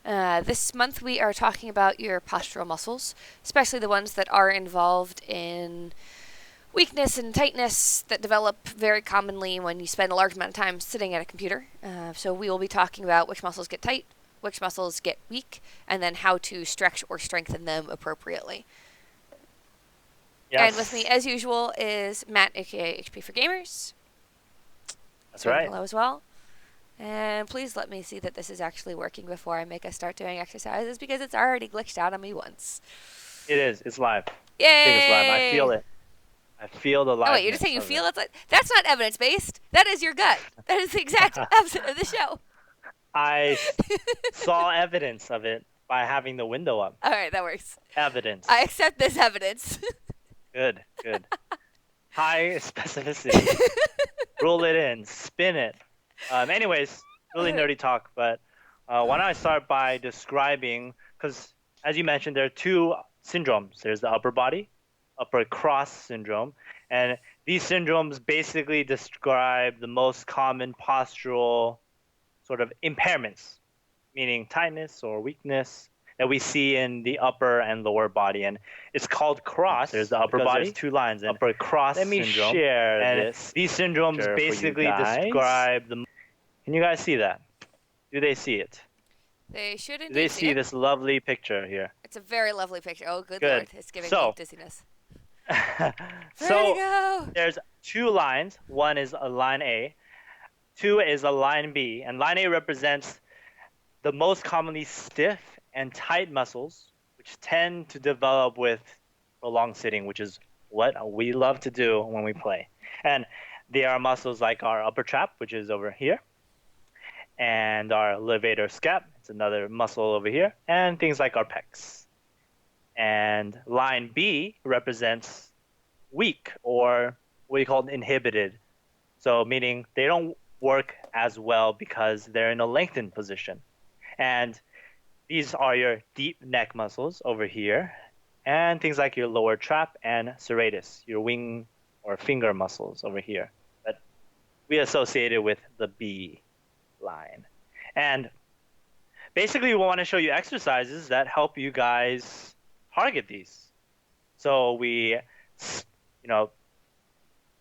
This month we are talking about your postural muscles, especially the ones that are involved in weakness and tightness that develop very commonly when you spend a large amount of time sitting at a computer. So we will be talking about which muscles get tight, which muscles get weak, and then how to stretch or strengthen them appropriately. Yes. And with me, as usual, is Matt, aka HP for Gamers. That's So right. hello as well. And please let me see that this is actually working before I make us start doing exercises because it's already glitched out on me once. It is. It's live. Yay! I think it's live. I feel it. I feel the liveness. Oh wait, you're just saying you feel it? That's not evidence based. That is your gut. That is the exact opposite of the show. I saw evidence of it by having the window up. All right, that works. Evidence. I accept this evidence. Good. High specificity. Roll it in. Spin it. Anyways, really nerdy talk, but why don't I start by describing, because as you mentioned, there are two syndromes. There's the upper body, upper cross syndrome, and these syndromes basically describe the most common postural sort of impairments, meaning tightness or weakness that we see in the upper and lower body. And it's called cross. There's the upper body, there's two lines, and upper cross Let me syndrome. share And this these syndromes basically describe the. Can you guys see that? Do they see it? They should indeed Do they see it. this lovely picture here? It's a very lovely picture. Oh, good Good. lord, it's giving me dizziness. So there's two lines. One is a line A, two is a line B, and line A represents the most commonly stiff and tight muscles, which tend to develop with prolonged sitting, which is what we love to do when we play. And they are muscles like our upper trap, which is over here, and our levator scap, it's another muscle over here, and things like our pecs. And line B represents weak, or what you call inhibited. So meaning they don't work as well because they're in a lengthened position. And these are your deep neck muscles over here, and things like your lower trap and serratus, your wing or finger muscles over here. But we associate it with the B line. And basically, we want to show you exercises that help you guys target these. So we,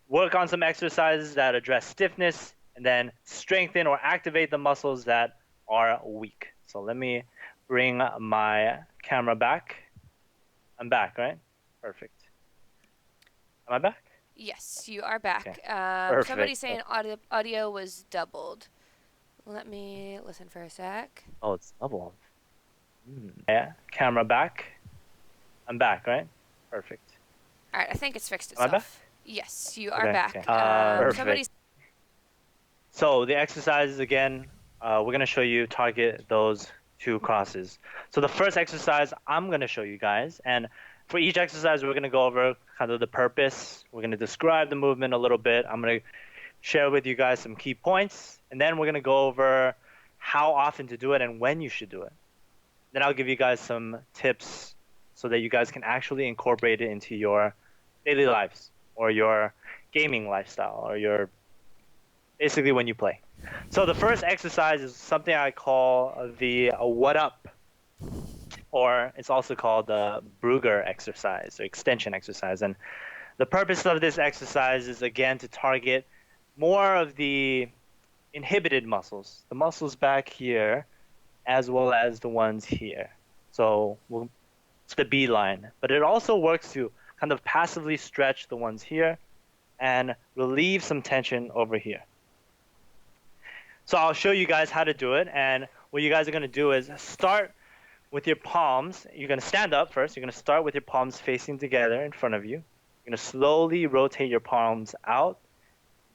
work on some exercises that address stiffness and then strengthen or activate the muscles that are weak. So let me bring my camera back. I'm back, right? Perfect. Am I back? Yes, you are back. Okay. Somebody's saying audio was doubled. Let me listen for a sec. Oh, it's doubled. Yeah, camera back. I'm back, right? Perfect. All right, I think it's fixed itself. Am I back? Yes, you are back. Perfect. So the exercises, again, we're going to show you target those two crosses. So the first exercise I'm going to show you guys, and for each exercise we're going to go over kind of the purpose. We're going to describe the movement a little bit. I'm going to share with you guys some key points, and then we're going to go over how often to do it and when you should do it. Then I'll give you guys some tips so that you guys can actually incorporate it into your daily lives or your gaming lifestyle or your basically when you play. So the first exercise is something I call the what up, or it's also called the Brugger exercise or extension exercise. And the purpose of this exercise is again to target more of the inhibited muscles, the muscles back here, as well as the ones here. So it's the B line, but it also works to kind of passively stretch the ones here and relieve some tension over here. So I'll show you guys how to do it, and what you guys are going to do is start with your palms. You're going to stand up first. You're going to start with your palms facing together in front of you. You're going to slowly rotate your palms out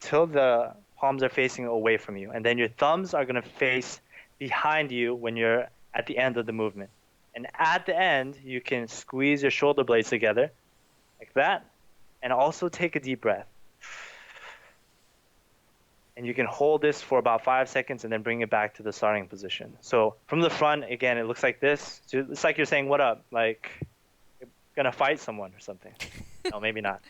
till the palms are facing away from you, and then your thumbs are going to face behind you when you're at the end of the movement. And at the end, you can squeeze your shoulder blades together like that, and also take a deep breath. And you can hold this for about 5 seconds and then bring it back to the starting position. So from the front, again, it looks like this. So it's like you're saying, what up? Like you're going to fight someone or something. No, maybe not.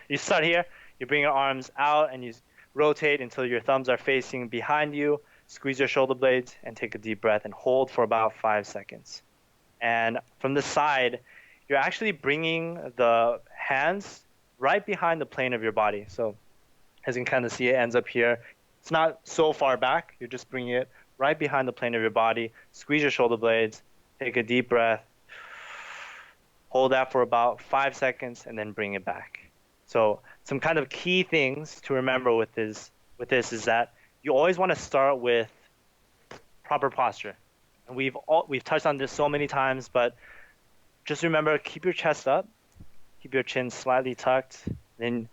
You start here, you bring your arms out and you rotate until your thumbs are facing behind you. squeeze your shoulder blades and take a deep breath and hold for about 5 seconds. And from the side, you're actually bringing the hands right behind the plane of your body. So as you can kind of see, it ends up here. It's not so far back. You're just bringing it right behind the plane of your body. Squeeze your shoulder blades, take a deep breath, hold that for about 5 seconds, and then bring it back. So some kind of key things to remember with this is that you always want to start with proper posture. And we've touched on this so many times, but just remember, keep your chest up, keep your chin slightly tucked, then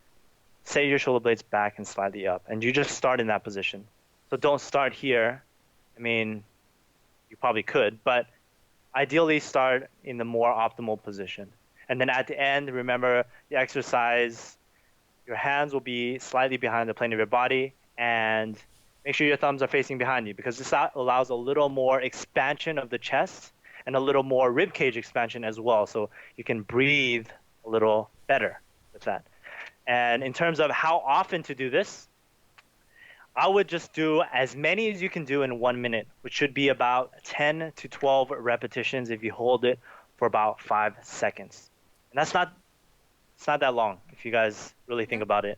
set your shoulder blades back and slightly up. And you just start in that position. So don't start here. I mean, you probably could, but ideally start in the more optimal position. And then at the end, remember the exercise, your hands will be slightly behind the plane of your body, and make sure your thumbs are facing behind you, because this allows a little more expansion of the chest and a little more rib cage expansion as well. So you can breathe a little better with that. And in terms of how often to do this, I would just do as many as you can do in 1 minute, which should be about 10 to 12 repetitions if you hold it for about 5 seconds. And it's not that long if you guys really think about it.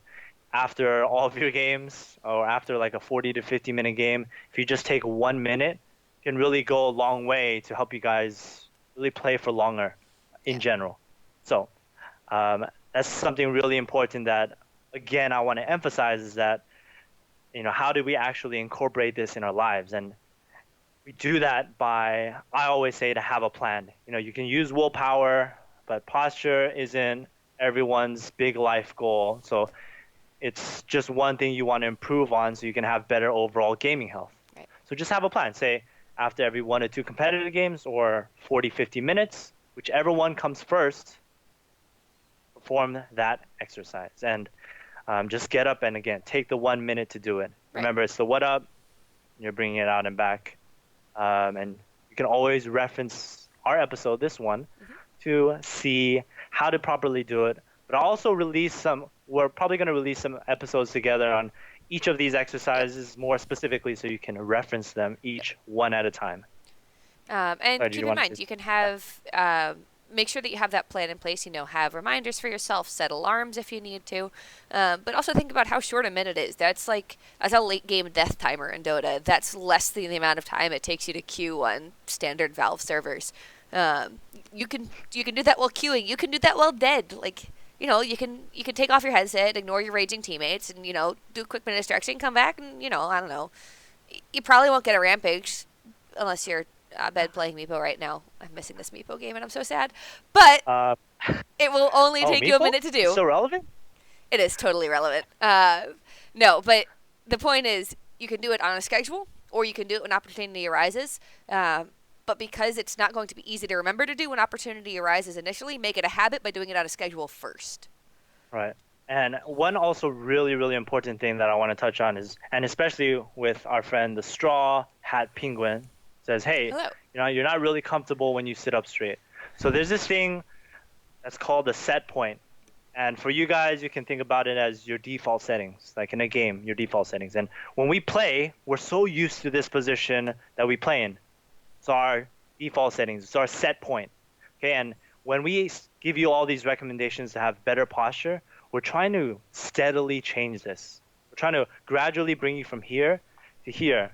After all of your games, or after like a 40 to 50-minute game, if you just take 1 minute, it can really go a long way to help you guys really play for longer in general. So that's something really important that, again, I want to emphasize is that, how do we actually incorporate this in our lives? And we do that by, I always say, to have a plan. You can use willpower, but posture isn't everyone's big life goal. So it's just one thing you want to improve on so you can have better overall gaming health. Right. So just have a plan. Say after every 1 or 2 competitive games or 40, 50 minutes, whichever one comes first, perform that exercise. And just get up and, again, take the 1 minute to do it. Right. Remember, it's the what up, you're bringing it out and back. And you can always reference our episode, this one, to see how to properly do it. But I'll also we're probably going to release some episodes together on each of these exercises more specifically so you can reference them each one at a time. And keep in mind, you can have make sure that you have that plan in place. Have reminders for yourself, set alarms if you need to, but also think about how short a minute is. That's a late game death timer in Dota. That's less than the amount of time it takes you to queue on standard Valve servers. You can do that while queuing. You can do that while dead. You can take off your headset, ignore your raging teammates, and do a quick minute distraction, come back, and I don't know. You probably won't get a rampage unless you're bed playing Meepo right now. I'm missing this Meepo game, and I'm so sad. But it will only take you a minute to do. So relevant? It is totally relevant. No, but the point is, you can do it on a schedule, or you can do it when opportunity arises. But because it's not going to be easy to remember to do when opportunity arises initially, make it a habit by doing it on a schedule first. Right. And one also really, really important thing that I want to touch on is, and especially with our friend, the Straw Hat Penguin, says, hey, hello. You're not really comfortable when you sit up straight. So there's this thing that's called the set point. And for you guys, you can think about it as your default settings, like in a game, your default settings. And when we play, we're so used to this position that we play in. It's our default settings. It's our set point. Okay, and when we give you all these recommendations to have better posture, we're trying to steadily change this. We're trying to gradually bring you from here to here.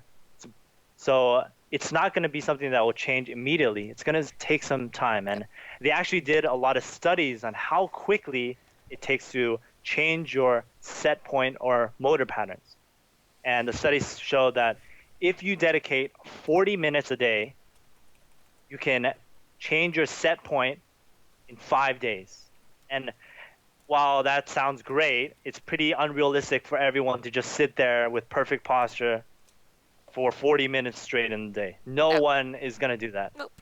So it's not going to be something that will change immediately. It's going to take some time. And they actually did a lot of studies on how quickly it takes to change your set point or motor patterns. And the studies show that if you dedicate 40 minutes a day, you can change your set point in 5 days. And while that sounds great, it's pretty unrealistic for everyone to just sit there with perfect posture for 40 minutes straight in the day. No one is going to do that. Nope.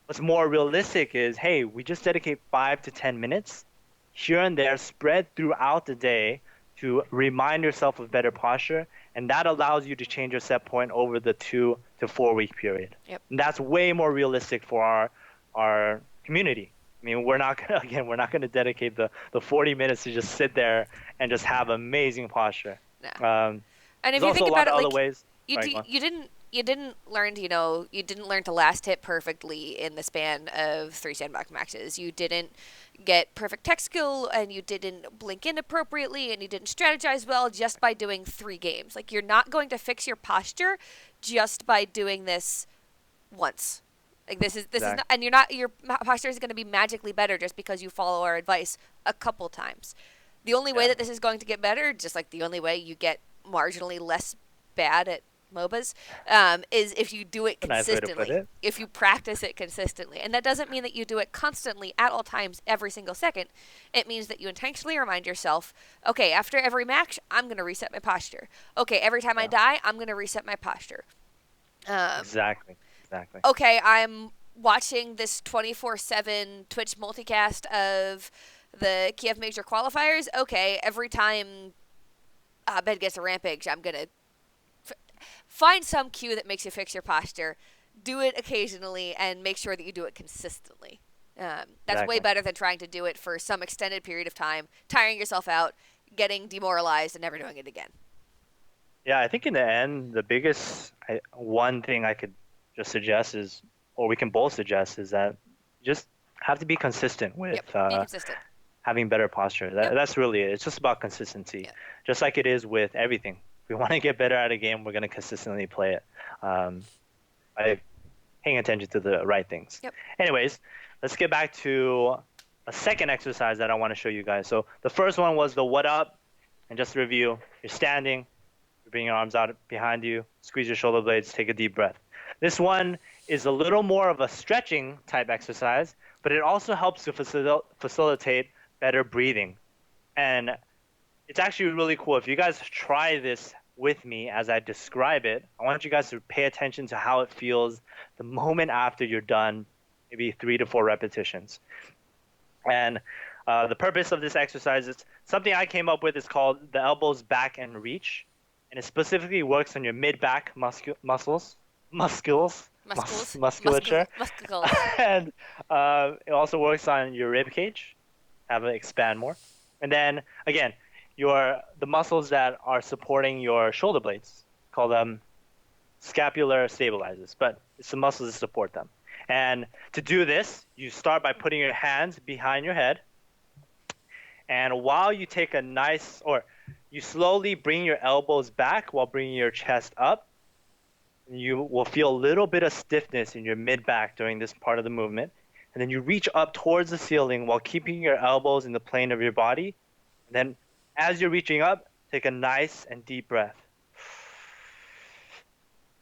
What's more realistic is, hey, we just dedicate 5 to 10 minutes here and there, spread throughout the day to remind yourself of better posture, and that allows you to change your set point over the 2 to 4 week period. Yep. And that's way more realistic for our community. I mean, we're not gonna dedicate the 40 minutes to just sit there and just have amazing posture. No. And if you also think a lot about of it, other ways. Sorry, go on. you didn't learn to, you didn't learn to last hit perfectly in the span of 3 sandbox maxes. You didn't get perfect tech skill, and you didn't blink in appropriately, and you didn't strategize well just by doing 3 games. Like, you're not going to fix your posture just by doing this once. Like, this is not, Exactly. and you're not your posture is going to be magically better just because you follow our advice a couple times. The only way Yeah. that this is going to get better, just like the only way you get marginally less bad at MOBAs, is if you do it A nice way to put consistently. it. If you practice it consistently. And that doesn't mean that you do it constantly at all times, every single second. It means that you intentionally remind yourself, okay, after every match, I'm going to reset my posture. Okay, every time I Yeah. die, I'm going to reset my posture. Um, Exactly. Exactly. okay, I'm watching this 24/7 Twitch multicast of the Kiev Major qualifiers. Okay, every time Bed gets a rampage, I'm going to find some cue that makes you fix your posture, do it occasionally, and make sure that you do it consistently. That's way Exactly. better than trying to do it for some extended period of time, tiring yourself out, getting demoralized, and never doing it again. Yeah, I think in the end, the one thing I could just suggest is, or we can both suggest, is that you just have to be consistent with Yep, be consistent. having better posture. Yep. That's really it. It's just about consistency, Yep. just like it is with everything. If we want to get better at a game, we're going to consistently play it by paying attention to the right things. Yep. Anyways, let's get back to a second exercise that I want to show you guys. So the first one was the what up, and just to review, you're standing, you bring your arms out behind you, squeeze your shoulder blades, take a deep breath. This one is a little more of a stretching type exercise, but it also helps to facilitate better breathing. And it's actually really cool. If you guys try this with me as I describe it, I want you guys to pay attention to how it feels the moment after you're done, maybe 3 to 4 repetitions. And the purpose of this exercise is something I came up with. It's called the elbows back and reach, and it specifically works on your mid back Muscles. musculature, Muscles. and it also works on your rib cage, have it expand more, and then again, the muscles that are supporting your shoulder blades, call them scapular stabilizers, but it's the muscles that support them. And to do this, you start by putting your hands behind your head. And while you take you slowly bring your elbows back while bringing your chest up, you will feel a little bit of stiffness in your mid back during this part of the movement. And then you reach up towards the ceiling while keeping your elbows in the plane of your body. And then as you're reaching up, take a nice and deep breath.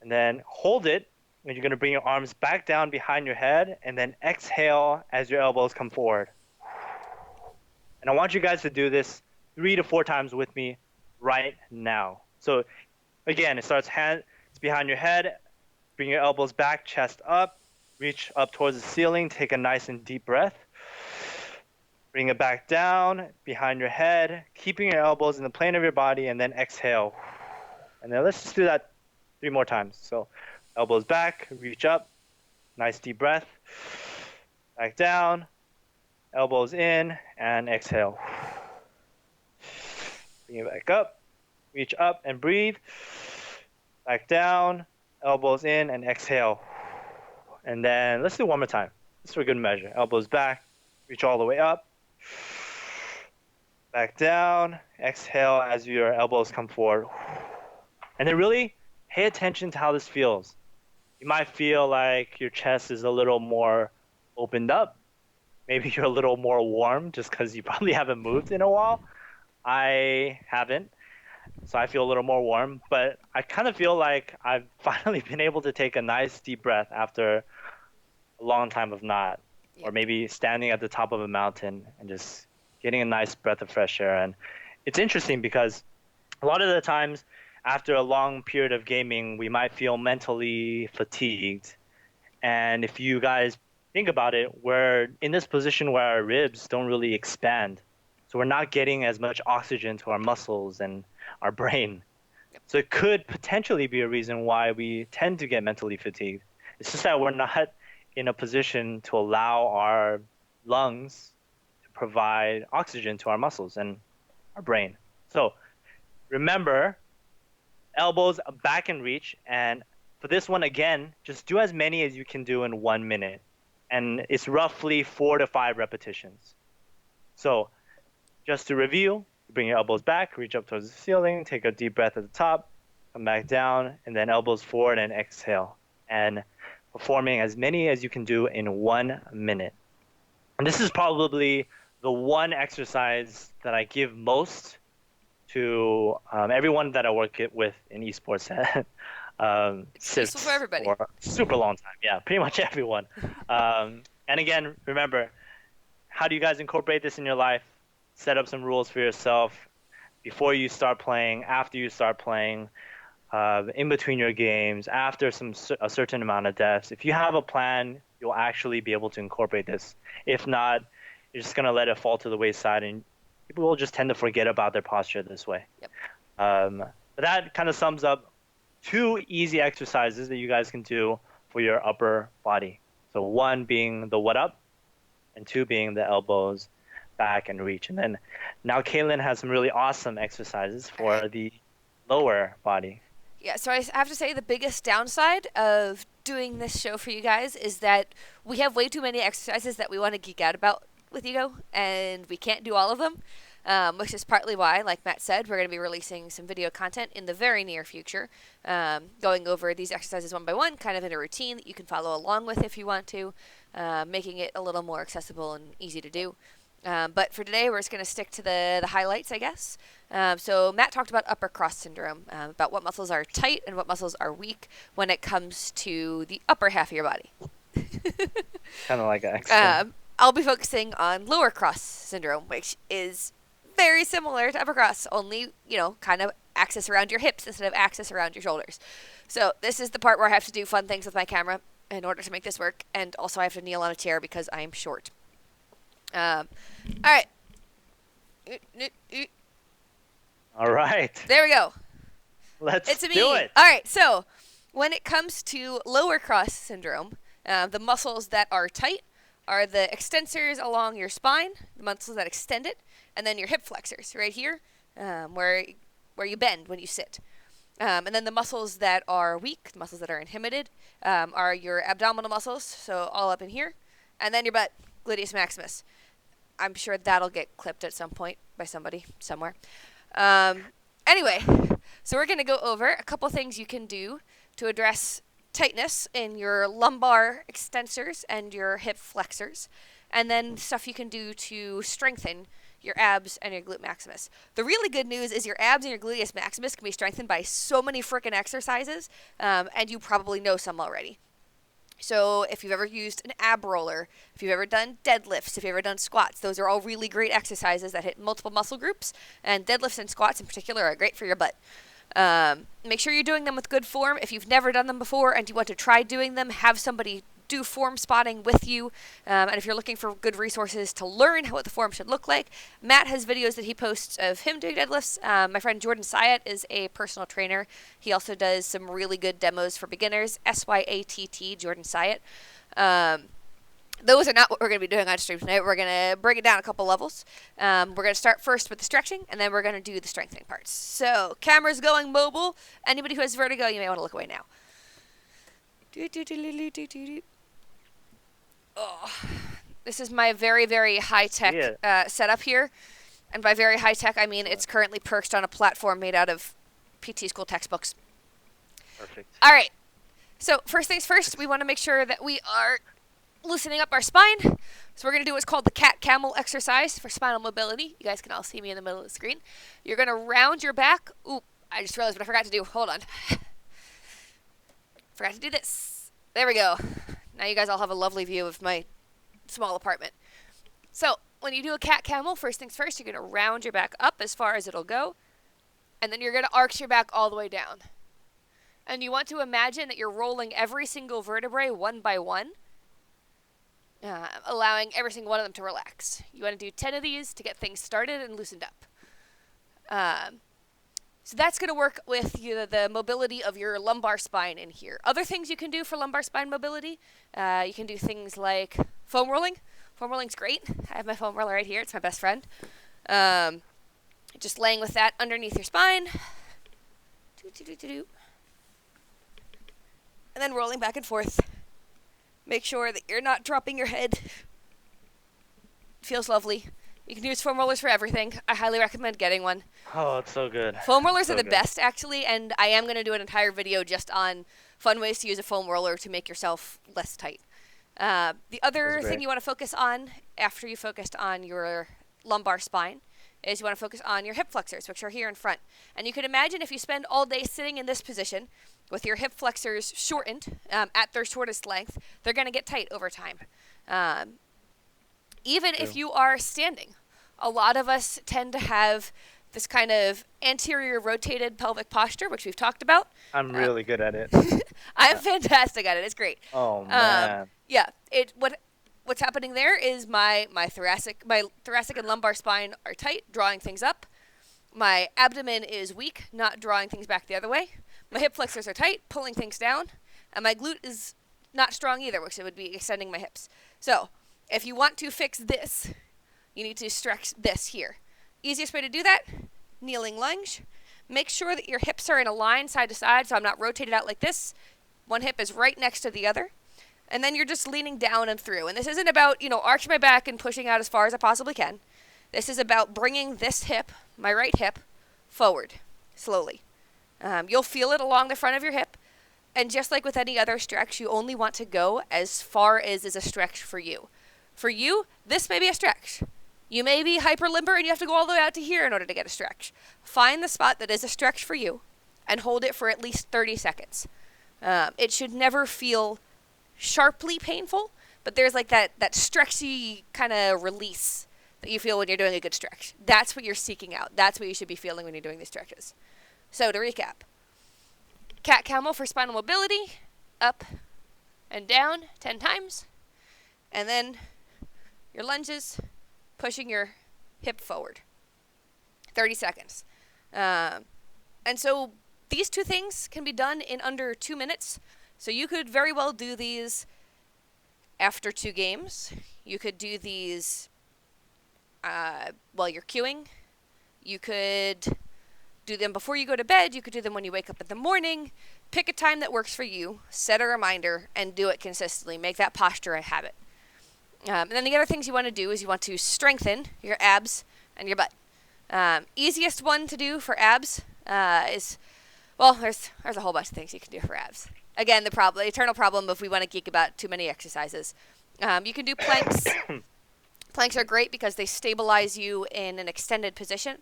And then hold it, and you're going to bring your arms back down behind your head, and then exhale as your elbows come forward. And I want you guys to do this 3 to 4 times with me right now. So again, it's behind your head, bring your elbows back, chest up, reach up towards the ceiling, take a nice and deep breath. Bring it back down behind your head, keeping your elbows in the plane of your body, and then exhale. And then let's just do that 3 more times. So elbows back, reach up, nice deep breath. Back down, elbows in, and exhale. Bring it back up, reach up and breathe. Back down, elbows in, and exhale. And then let's do one more time. Just for a good measure. Elbows back, reach all the way up. Back down, exhale as your elbows come forward. And then really pay attention to how this feels. You might feel like your chest is a little more opened up. Maybe you're a little more warm just because you probably haven't moved in a while. I haven't, so I feel a little more warm. But I kind of feel like I've finally been able to take a nice deep breath after a long time of not. Yeah. Or maybe standing at the top of a mountain and just getting a nice breath of fresh air. And it's interesting because a lot of the times after a long period of gaming, we might feel mentally fatigued. And if you guys think about it, we're in this position where our ribs don't really expand. So we're not getting as much oxygen to our muscles and our brain. So it could potentially be a reason why we tend to get mentally fatigued. It's just that we're not in a position to allow our lungs to provide oxygen to our muscles and our brain. So remember, elbows back and reach. And for this one, again, just do as many as you can do in 1 minute. And it's roughly 4 to 5 repetitions. So just to review, bring your elbows back, reach up towards the ceiling, take a deep breath at the top, come back down, and then elbows forward and exhale. And performing as many as you can do in 1 minute. And this is probably the one exercise that I give most to everyone that I work with in esports It's useful for sits everybody. for a super long time. Yeah, pretty much everyone. And again, remember, how do you guys incorporate this in your life? Set up some rules for yourself before you start playing, after you start playing, in between your games, after a certain amount of deaths. If you have a plan, you'll actually be able to incorporate this. If not, you're just gonna let it fall to the wayside, and people will just tend to forget about their posture this way. Yep. But that kind of sums up 2 easy exercises that you guys can do for your upper body. So 1 being the what up, and 2 being the elbows back and reach. And then now Kaylin has some really awesome exercises for the lower body. Yeah, so I have to say the biggest downside of doing this show for you guys is that we have way too many exercises that we want to geek out about with Ego, and we can't do all of them, which is partly why, like Matt said, we're going to be releasing some video content in the very near future, going over these exercises one by one, kind of in a routine that you can follow along with if you want to, making it a little more accessible and easy to do. But for today, we're just going to stick to the highlights, I guess. So Matt talked about upper cross syndrome, about what muscles are tight and what muscles are weak when it comes to the upper half of your body. Kind of like an I'll be focusing on lower cross syndrome, which is very similar to upper cross, only, kind of axis around your hips instead of axis around your shoulders. So this is the part where I have to do fun things with my camera in order to make this work, and also I have to kneel on a chair because I'm short. All right. All right. There we go. Let's do it. All right. So when it comes to lower cross syndrome, the muscles that are tight are the extensors along your spine, the muscles that extend it, and then your hip flexors right here, where you bend when you sit. And then the muscles that are weak, the muscles that are inhibited, are your abdominal muscles, so all up in here, and then your butt, gluteus maximus. I'm sure that'll get clipped at some point by somebody somewhere. Anyway, so we're going to go over a couple things you can do to address tightness in your lumbar extensors and your hip flexors, and then stuff you can do to strengthen your abs and your glute maximus. The really good news is your abs and your gluteus maximus can be strengthened by so many freaking exercises, and you probably know some already. So if you've ever used an ab roller, if you've ever done deadlifts, if you've ever done squats, those are all really great exercises that hit multiple muscle groups, and deadlifts and squats in particular are great for your butt. Make sure you're doing them with good form. If you've never done them before and you want to try doing them, have somebody do form spotting with you. And if you're looking for good resources to learn what the form should look like, Matt has videos that he posts of him doing deadlifts. My friend Jordan Syatt is a personal trainer. He also does some really good demos for beginners. SYATT, Jordan Syatt. Those are not what we're going to be doing on stream tonight. We're going to bring it down a couple levels. We're going to start first with the stretching, and then we're going to do the strengthening parts. So, camera's going mobile. Anybody who has vertigo, you may want to look away now. Oh, this is my very, very high-tech setup here. And by very high-tech, I mean it's currently perched on a platform made out of PT school textbooks. Perfect. All right. So, first things first, we want to make sure that we are loosening up our spine. So we're going to do what's called the cat-camel exercise for spinal mobility. You guys can all see me in the middle of the screen. You're going to round your back. Ooh, I just realized what I forgot to do. Hold on. Forgot to do this. There we go. Now you guys all have a lovely view of my small apartment. So when you do a cat-camel, first things first, you're going to round your back up as far as it'll go. And then you're going to arch your back all the way down. And you want to imagine that you're rolling every single vertebrae one by one, allowing every single one of them to relax. You want to do 10 of these to get things started and loosened up. So that's going to work with the mobility of your lumbar spine in here. Other things you can do for lumbar spine mobility, you can do things like foam rolling. Foam rolling's great. I have my foam roller right here. It's my best friend. Just laying with that underneath your spine. And then rolling back and forth. Make sure that you're not dropping your head. Feels lovely. You can use foam rollers for everything. I highly recommend getting one. Oh, it's so good. Foam rollers So are the good. best, actually, and I am going to do an entire video just on fun ways to use a foam roller to make yourself less tight. The other That's thing great. you want to focus on after you focused on your lumbar spine is you want to focus on your hip flexors, which are here in front. And you can imagine if you spend all day sitting in this position with your hip flexors shortened at their shortest length, they're going to get tight over time. Even if True. you are standing, a lot of us tend to have this kind of anterior rotated pelvic posture, which we've talked about. I'm really good at it. I'm fantastic at it. It's great. Oh man. Yeah. What's happening there is my thoracic and lumbar spine are tight, drawing things up. My abdomen is weak, not drawing things back the other way. My hip flexors are tight, pulling things down, and my glute is not strong either, which it would be extending my hips. So, if you want to fix this, you need to stretch this here. Easiest way to do that, kneeling lunge. Make sure that your hips are in a line side to side, so I'm not rotated out like this. One hip is right next to the other. And then you're just leaning down and through. And this isn't about, arching my back and pushing out as far as I possibly can. This is about bringing this hip, my right hip, forward, slowly. You'll feel it along the front of your hip. And just like with any other stretch, you only want to go as far as is a stretch for you. For you, this may be a stretch. You may be hyper limber and you have to go all the way out to here in order to get a stretch. Find the spot that is a stretch for you and hold it for at least 30 seconds. It should never feel sharply painful, but there's like that stretchy kind of release that you feel when you're doing a good stretch. That's what you're seeking out. That's what you should be feeling when you're doing these stretches. So to recap, cat camel for spinal mobility, up and down 10 times, and then your lunges, pushing your hip forward. 30 seconds. And so these two things can be done in under 2 minutes. So you could very well do these after 2 games. You could do these while you're queuing. You could do them before you go to bed. You could do them when you wake up in the morning. Pick a time that works for you. Set a reminder and do it consistently. Make that posture a habit. And then the other things you want to do is you want to strengthen your abs and your butt. Easiest one to do for abs is, well, there's a whole bunch of things you can do for abs. Again, the eternal problem if we want to geek about too many exercises. You can do planks. Planks are great because they stabilize you in an extended position.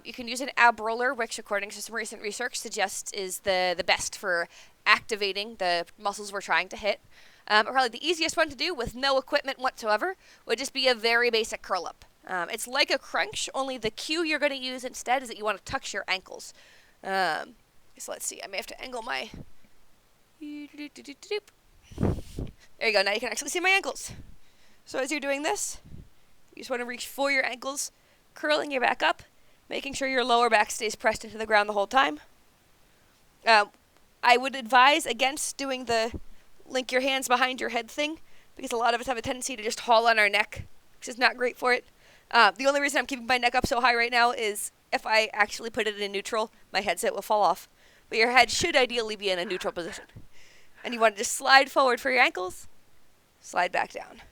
You can use an ab roller, which according to some recent research suggests is the best for activating the muscles we're trying to hit. Probably the easiest one to do with no equipment whatsoever would just be a very basic curl up. It's like a crunch, only the cue you're going to use instead is that you want to tuck your ankles. So let's see, I may have to angle my... There you go, now you can actually see my ankles. So as you're doing this, you just want to reach for your ankles, curling your back up, making sure your lower back stays pressed into the ground the whole time. I would advise against doing the link your hands behind your head thing, because a lot of us have a tendency to just haul on our neck, which is not great for it. The only reason I'm keeping my neck up so high right now is if I actually put it in neutral, my headset will fall off. But your head should ideally be in a neutral position. And you want to just slide forward for your ankles, slide back down.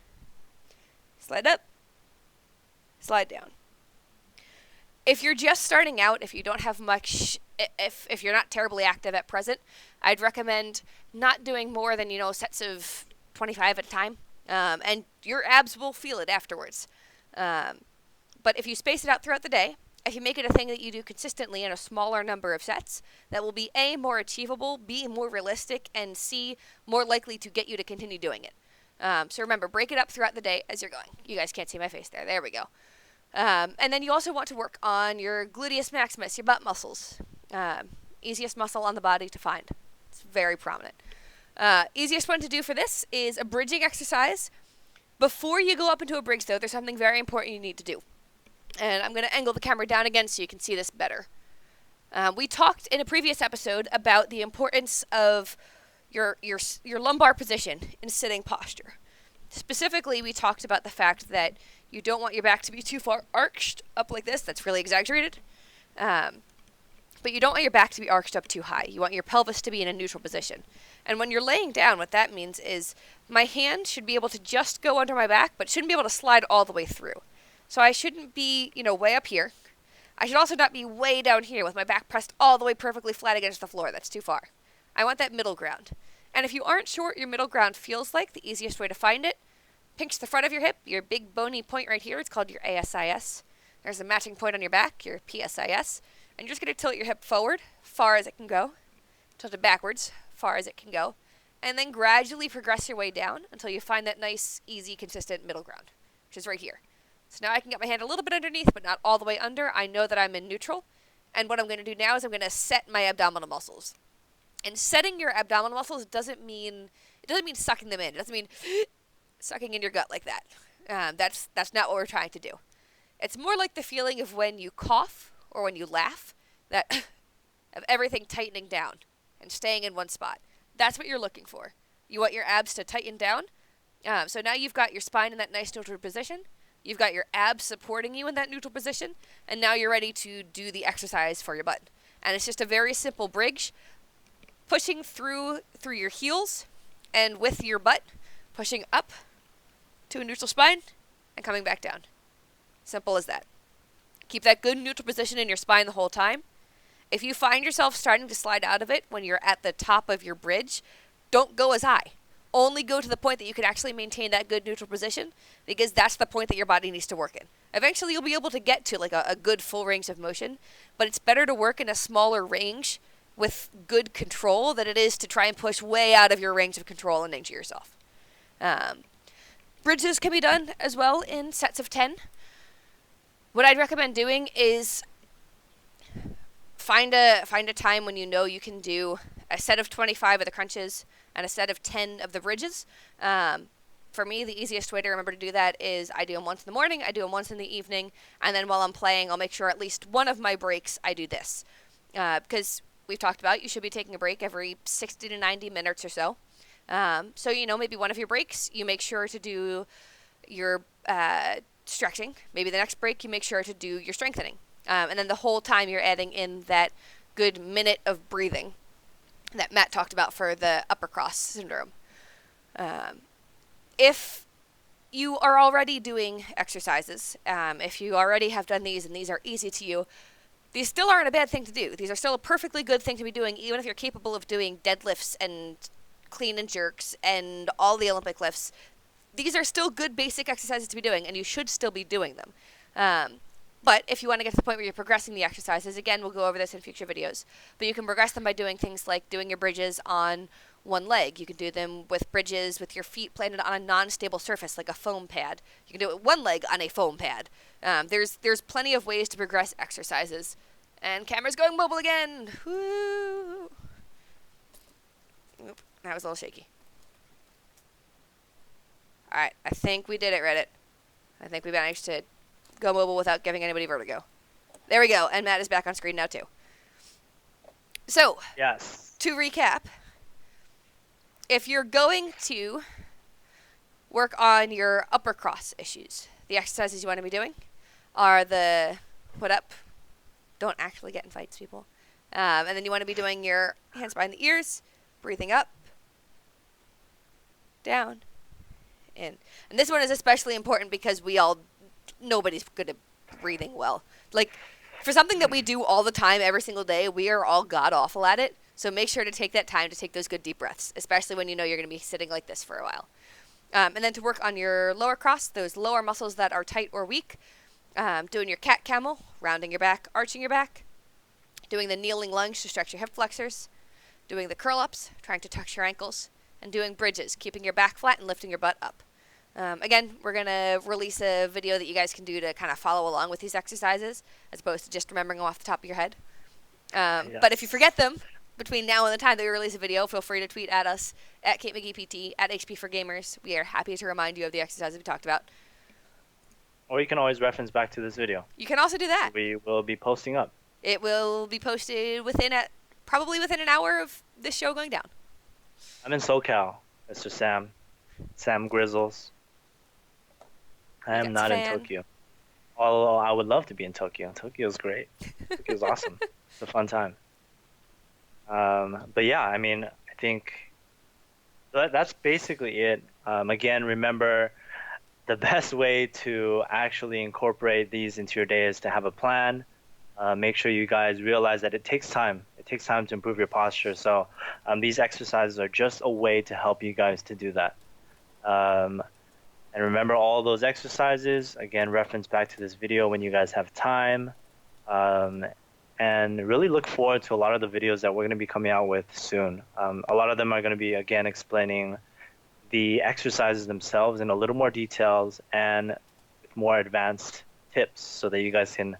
Slide up, slide down. If you're just starting out, if you don't have much, if you're not terribly active at present, I'd recommend not doing more than, sets of 25 at a time. And your abs will feel it afterwards. But if you space it out throughout the day, if you make it a thing that you do consistently in a smaller number of sets, that will be A, more achievable, B, more realistic, and C, more likely to get you to continue doing it. So remember, break it up throughout the day as you're going. You guys can't see my face there. There we go. And then you also want to work on your gluteus maximus, your butt muscles. Easiest muscle on the body to find. It's very prominent. Easiest one to do for this is a bridging exercise. Before you go up into a bridge, though, there's something very important you need to do. And I'm going to angle the camera down again so you can see this better. We talked in a previous episode about the importance of your lumbar position in sitting posture. Specifically, we talked about the fact that you don't want your back to be too far arched up like this. That's really exaggerated. But you don't want your back to be arched up too high. You want your pelvis to be in a neutral position. And when you're laying down, what that means is my hand should be able to just go under my back, but shouldn't be able to slide all the way through. So I shouldn't be, way up here. I should also not be way down here with my back pressed all the way perfectly flat against the floor. That's too far. I want that middle ground. And if you aren't sure what your middle ground feels like, the easiest way to find it, pinch the front of your hip, your big bony point right here. It's called your ASIS. There's a matching point on your back, your PSIS. And you're just going to tilt your hip forward, far as it can go. Tilt it backwards, far as it can go. And then gradually progress your way down until you find that nice, easy, consistent middle ground, which is right here. So now I can get my hand a little bit underneath, but not all the way under. I know that I'm in neutral. And what I'm going to do now is I'm going to set my abdominal muscles. And setting your abdominal muscles doesn't mean sucking them in. It doesn't mean sucking in your gut like that. That's not what we're trying to do. It's more like the feeling of when you cough or when you laugh, that of everything tightening down and staying in one spot. That's what you're looking for. You want your abs to tighten down. So now you've got your spine in that nice neutral position. You've got your abs supporting you in that neutral position. And now you're ready to do the exercise for your butt. And it's just a very simple bridge. Pushing through your heels and with your butt, pushing up to a neutral spine and coming back down. Simple as that. Keep that good neutral position in your spine the whole time. If you find yourself starting to slide out of it when you're at the top of your bridge, don't go as high. Only go to the point that you can actually maintain that good neutral position, because that's the point that your body needs to work in. Eventually you'll be able to get to like a good full range of motion, but it's better to work in a smaller range with good control than it is to try and push way out of your range of control and injure yourself. Bridges can be done as well in sets of 10. What I'd recommend doing is find a time when you know you can do a set of 25 of the crunches and a set of 10 of the bridges. For me, the easiest way to remember to do that is I do them once in the morning, I do them once in the evening, and then while I'm playing, I'll make sure at least one of my breaks I do this. Because we've talked about you should be taking a break every 60 to 90 minutes or so. So, maybe one of your breaks, you make sure to do your stretching. Maybe the next break, you make sure to do your strengthening. And then the whole time you're adding in that good minute of breathing that Matt talked about for the upper cross syndrome. If you are already doing exercises, if you already have done these and these are easy to you, these still aren't a bad thing to do. These are still a perfectly good thing to be doing, even if you're capable of doing deadlifts and clean and jerks and all the Olympic lifts. These are still good basic exercises to be doing, and you should still be doing them. But if you want to get to the point where you're progressing the exercises, again, we'll go over this in future videos, but you can progress them by doing things like doing your bridges on one leg. You can do them with bridges with your feet planted on a non-stable surface like a foam pad. You can do it with one leg on a foam pad. There's plenty of ways to progress exercises. And camera's going mobile again. Woo! Oop, that was a little shaky. Alright, I think we did it, Reddit. I think we managed to go mobile without giving anybody vertigo. There we go, and Matt is back on screen now too. So, yes. To recap, if you're going to work on your upper cross issues, the exercises you want to be doing are the put up, don't actually get in fights, people. And then you want to be doing your hands behind the ears, breathing up, down, in. And this one is especially important because nobody's good at breathing well. Like, for something that we do all the time, every single day, we are all god-awful at it. So make sure to take that time to take those good deep breaths, especially when you know you're going to be sitting like this for a while. And then to work on your lower cross, those lower muscles that are tight or weak, doing your cat camel, rounding your back, arching your back, doing the kneeling lunge to stretch your hip flexors, doing the curl-ups, trying to tuck your ankles, and doing bridges, keeping your back flat and lifting your butt up. Again, we're going to release a video that you guys can do to kind of follow along with these exercises, as opposed to just remembering them off the top of your head. Yes. But if you forget them, between now and the time that we release a video, feel free to tweet at us, at Kate McGeePT, at HP4Gamers. We are happy to remind you of the exercises we talked about. Or you can always reference back to this video. You can also do that. We will be posting up. It will be posted probably within an hour of this show going down. I'm in SoCal, Mr. Sam Grizzles. I am not in Tokyo. Although I would love to be in Tokyo. Tokyo's great. Tokyo's awesome. It's a fun time. But yeah, I mean, I think that's basically it. Again, remember the best way to actually incorporate these into your day is to have a plan. Make sure you guys realize that it takes time. It takes time to improve your posture. So these exercises are just a way to help you guys to do that. Um, and remember all those exercises. Again, reference back to this video when you guys have time. Um, and really look forward to a lot of the videos that we're going to be coming out with soon. A lot of them are going to be, again, explaining the exercises themselves in a little more details and with more advanced tips so that you guys can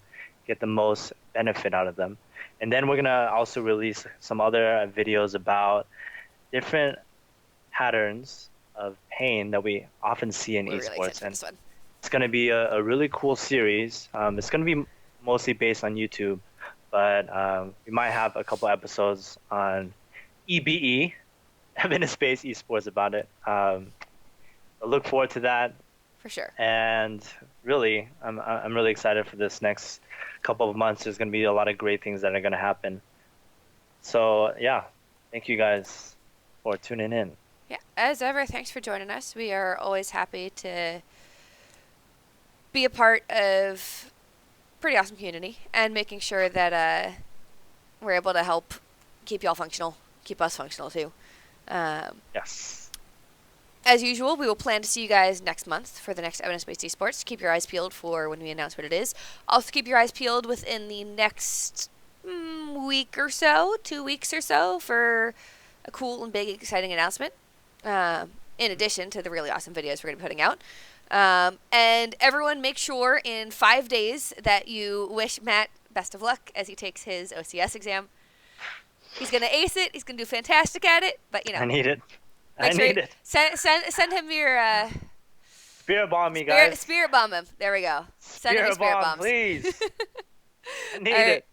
get the most benefit out of them. And then we're going to also release some other videos about different patterns of pain that we often see in We're really excited esports. for And this one. it's going to be a really cool series. It's going to be mostly based on YouTube, but we might have a couple episodes on EBE, evidence-based esports about it. I look forward to that, For sure. and really, I'm really excited for this next couple of months. There's going to be a lot of great things that are going to happen. So yeah, thank you guys for tuning in. Yeah, as ever, thanks for joining us. We are always happy to be a part of pretty awesome community and making sure that we're able to help keep y'all functional, keep us functional too. Yes. As usual, we will plan to see you guys next month for the next evidence-based esports. Keep your eyes peeled for when we announce what it is. Also, keep your eyes peeled within the next week or so, 2 weeks or so, for a cool and big, exciting announcement. In addition to the really awesome videos we're going to be putting out. And everyone, make sure in 5 days that you wish Matt best of luck as he takes his OCS exam. He's going to ace it. He's going to do fantastic at it. But, you know. I need it. I Make sure need it. Send him your Spirit bomb me, guys. spirit bomb him. There we go. Send him your spirit bombs. Please. I need All right. it.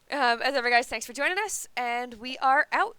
As ever, guys, thanks for joining us, and we are out.